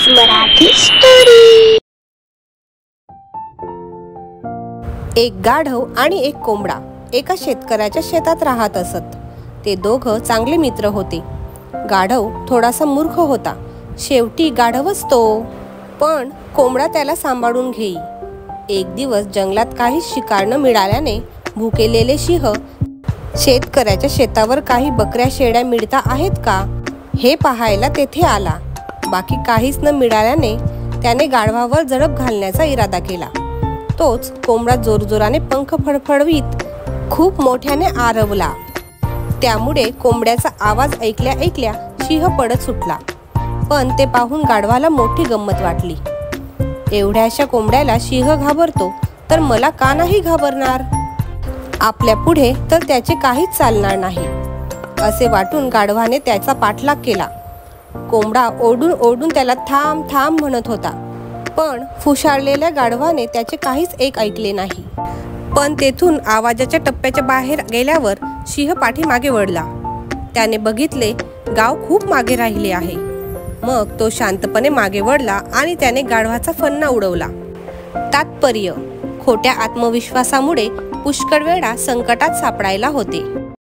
Marathi story. एक गाढव आणि एक कोंबडा एका शेतकऱ्याच्या शेतात राहत असत। ते दोघं चांगले मित्र होते। गाढव थोडासा मूर्ख होता, शेवटी गाढवच तो, पण कोंबडा त्याला सांभाळून घेई। एक दिवस जंगलात काही शिकार न मिळाल्याने भुकेलेले सिंह शेतकऱ्याच्या शेतावर काही बकऱ्या शेळ्या मिळता आहेत का हे पाहायला तेथे आला। बाकी काहीच न मिळाल्याने त्याने गाढवावर झडप घालण्याचा इरादा केला। तोच कोंबडा जोरजोराने पंख फडफडवीत खूप मोठ्याने आरवला। त्यामुळे कोंबड्याचा आवाज ऐकल्या ऐकल्या सिंह पडत सुटला। पण ते पाहून गाढवाला मोठी गंमत वाटली। एवढ्याशा कोंबड्याला सिंह घाबरतो तर मला का नाही घाबरणार? आपल्या पुढे तर त्याचे काहीच चालणार नाही, असे वाटून गाढवाने त्याचा पाठलाग केला। कोंबडा ओरडून ओरडून त्याला थांब थांब म्हणत होता, पण फुशाळलेल्या गाढवाने त्याचे काहीच एक ऐकले नाही। पण तेथून आवाजाच्या टप्प्याच्या बाहेर गेल्यावर सिंह पाठीमागे वळला। त्याने बघितले गाव खूप मागे राहिले आहे। मग तो शांतपणे मागे वळला आणि त्याने गाढवाचा फन्ना उडवला। तात्पर्य: खोट्या आत्मविश्वासामुळे पुष्कळ वेळा संकटात सापडायला होते।